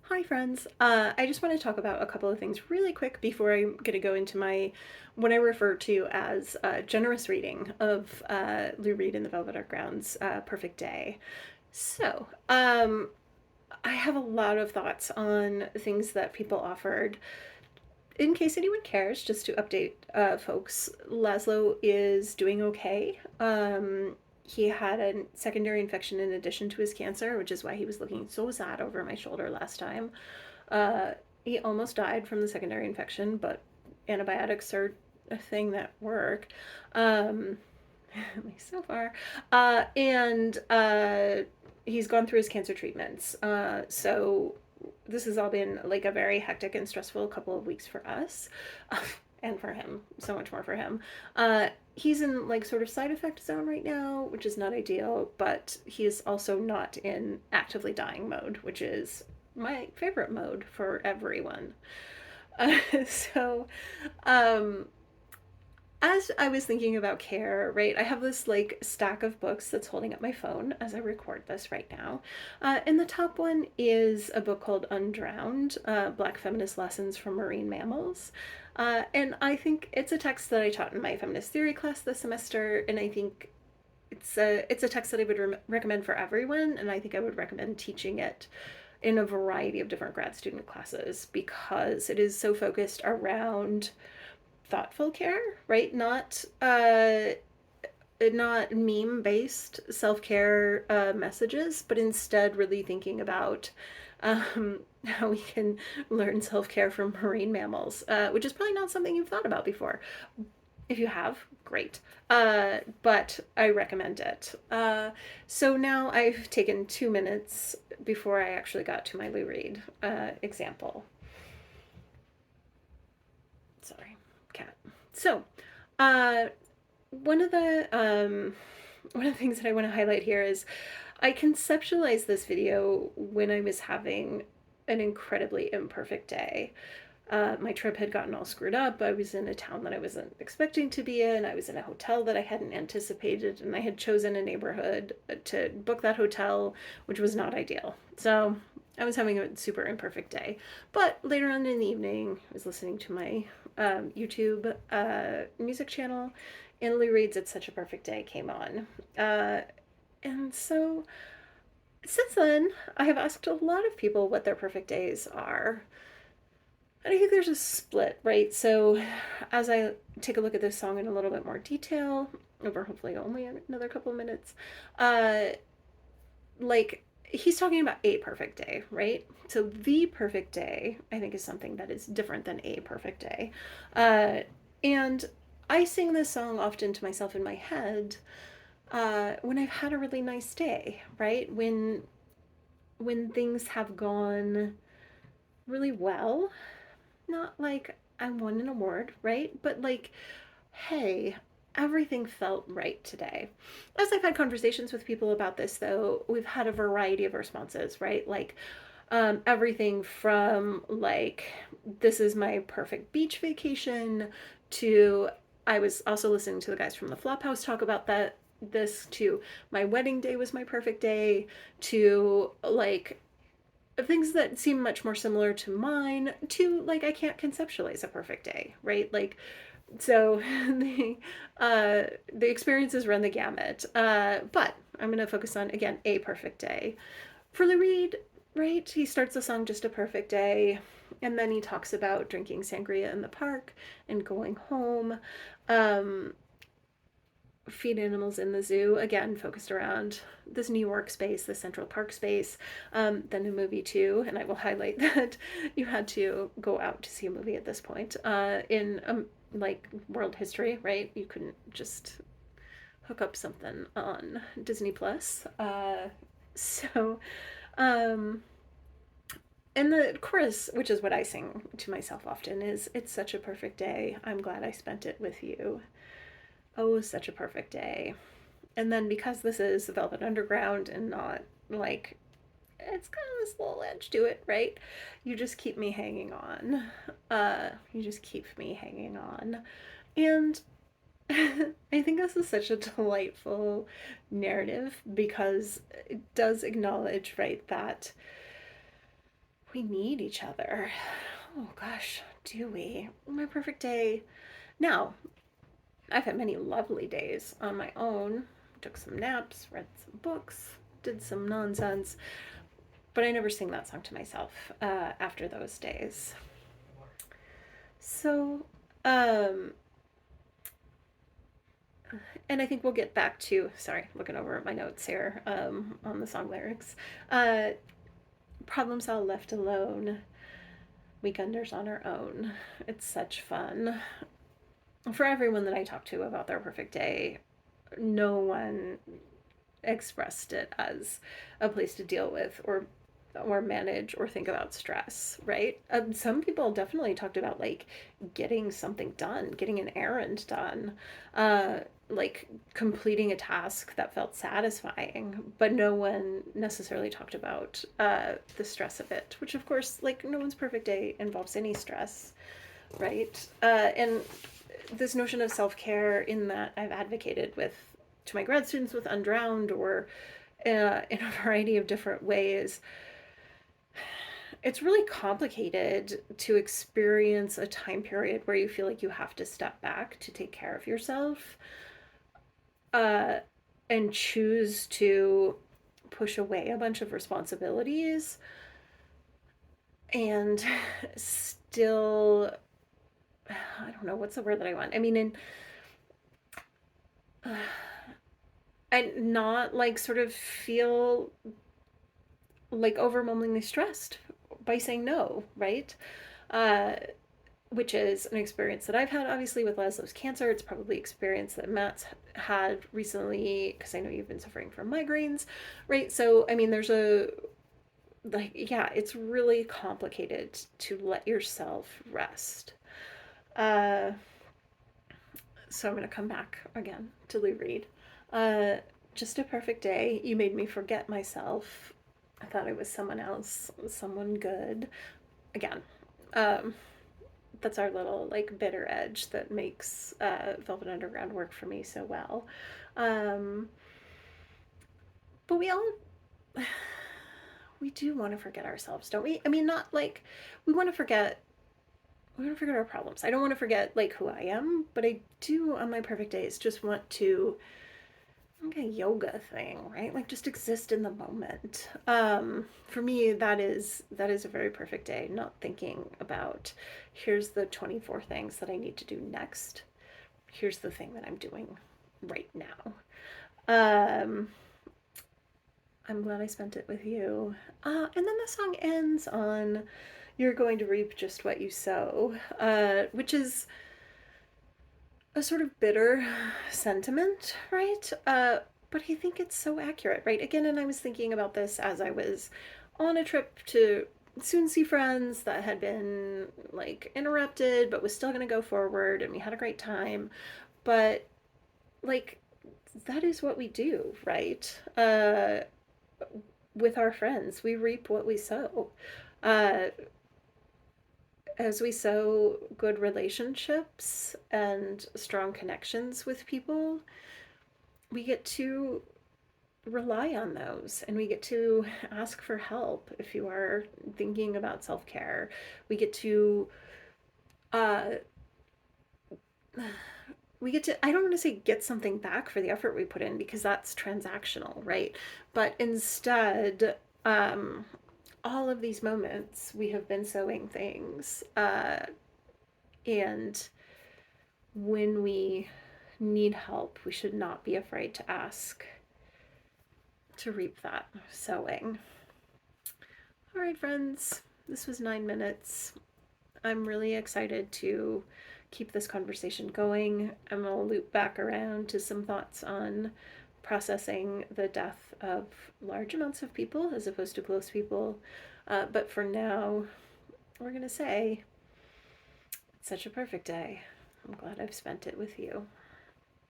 Hi, friends. I just want to talk about a couple of things really quick before I'm going to go into my what I refer to as generous reading of Lou Reed and the Velvet Underground's Perfect Day. So, I have a lot of thoughts on things that people offered. In case anyone cares, just to update folks, Laszlo is doing okay. He had a secondary infection in addition to his cancer, which is why he was looking so sad over my shoulder last time. Uh, he almost died from the secondary infection, but antibiotics are a thing that work. Um, at least so far. And he's gone through his cancer treatments. So this has all been like a very hectic and stressful couple of weeks for us. And for him, so much more for him. He's in like sort of side effect zone right now, which is not ideal, but he is also not in actively dying mode, which is my favorite mode for everyone. Uh, so, um, as I was thinking about care, right, I have this like stack of books that's holding up my phone as I record this right now. And the top one is a book called Undrowned, Black Feminist Lessons from Marine Mammals. And I think it's a text that I taught in my feminist theory class this semester, and I think it's a text that I would recommend for everyone, and I think I would recommend teaching it in a variety of different grad student classes because it is so focused around thoughtful care, right? Not meme based self care messages, but instead really thinking about how we can learn self care from marine mammals, which is probably not something you've thought about before. If you have, great. But I recommend it. So now I've taken 2 minutes before I actually got to my Lou Reed example. Sorry, cat. So, uh, one of the one of the things that I want to highlight here is I conceptualized this video when I was having an incredibly imperfect day. My trip had gotten all screwed up. I was in a town that I wasn't expecting to be in. I was in a hotel that I hadn't anticipated, and I had chosen a neighborhood to book that hotel, which was not ideal. So I was having a super imperfect day. But later on in the evening, I was listening to my YouTube music channel, and Lou Reed's It's Such a Perfect Day came on. And so since then, I have asked a lot of people what their perfect days are. And I think there's a split, right? So as I take a look at this song in a little bit more detail, over hopefully only another couple of minutes, uh, like he's talking about a perfect day, right? So the perfect day, I think, is something that is different than a perfect day. Uh, and I sing this song often to myself in my head when I've had a really nice day, right? When things have gone really well, not like I won an award, right? But like, hey, everything felt right today. As I've had conversations with people about this, though, we've had a variety of responses, right? Like, everything from like, this is my perfect beach vacation to I was also listening to the guys from the Flophouse talk about that. This to my wedding day was my perfect day to like things that seem much more similar to mine to like I can't conceptualize a perfect day, right? Like so the experiences run the gamut. But I'm gonna focus on again a perfect day. For Lou Reed, right? He starts the song just a perfect day, and then he talks about drinking sangria in the park and going home. Um, Feed animals in the zoo, again focused around this New York space, the Central Park space. Then a movie too, and I will highlight that you had to go out to see a movie at this point in like world history, right? You couldn't just hook up something on Disney Plus. So um and the chorus, which is what I sing to myself often, is it's such a perfect day, I'm glad I spent it with you. Oh, such a perfect day. And then because this is the Velvet Underground and not like it's kind of this little edge to it, right? You just keep me hanging on. You just keep me hanging on. And I think this is such a delightful narrative because it does acknowledge, right, that we need each other. Oh gosh, do we? My perfect day. Now, I've had many lovely days on my own. Took some naps, read some books, did some nonsense, but I never sing that song to myself after those days. So, um, and I think we'll get back to, sorry, looking over at my notes here on the song lyrics. Uh, Problems all left alone, weekenders on our own. It's such fun. For everyone that I talk to about their perfect day, no one expressed it as a place to deal with or manage or think about stress, right? Some people definitely talked about like getting something done, getting an errand done, uh, like completing a task that felt satisfying, but no one necessarily talked about the stress of it, which of course, like no one's perfect day involves any stress, right? And this notion of self-care in that I've advocated with to my grad students with Undrowned or in a variety of different ways, it's really complicated to experience a time period where you feel like you have to step back to take care of yourself uh, and choose to push away a bunch of responsibilities and still, I don't know what's the word that I want. I mean, uh, and not like sort of feel like overwhelmingly stressed by saying no, right? Uh, which is an experience that I've had obviously with Leslie's cancer. It's probably experience that Matt's had recently because I know you've been suffering from migraines, right? So I mean, there's a like yeah, it's really complicated to let yourself rest. Uh, so I'm gonna come back again to Lou Reed. Uh, just a perfect day. You made me forget myself. I thought I was someone else, someone good. Again, um, that's our little like bitter edge that makes Velvet Underground work for me so well. Um, but we do want to forget ourselves, don't we? I mean, not like we want to forget. We want to forget our problems. I don't want to forget like who I am, but I do on my perfect days just want to like a yoga thing, right? Like just exist in the moment. For me, that is a very perfect day. Not thinking about here's the 24 things that I need to do next. Here's the thing that I'm doing right now. Um, I'm glad I spent it with you. And then the song ends on "You're going to reap just what you sow," which is a sort of bitter sentiment, right? But I think it's so accurate, right? Again, and I was thinking about this as I was on a trip to soon see friends that had been like interrupted, but was still going to go forward, and we had a great time. But like, that is what we do, right? With our friends, we reap what we sow. Uh, as we sow good relationships and strong connections with people, we get to rely on those and we get to ask for help if you are thinking about self-care. We get to uh we get to, I don't want to say get something back for the effort we put in because that's transactional, right? But instead, all of these moments we have been sowing things and when we need help, we should not be afraid to ask to reap that sowing. All right, friends, this was 9 minutes. I'm really excited to keep this conversation going. I'm going to loop back around to some thoughts on processing the death of large amounts of people as opposed to close people. But for now, we're going to say it's such a perfect day. I'm glad I've spent it with you.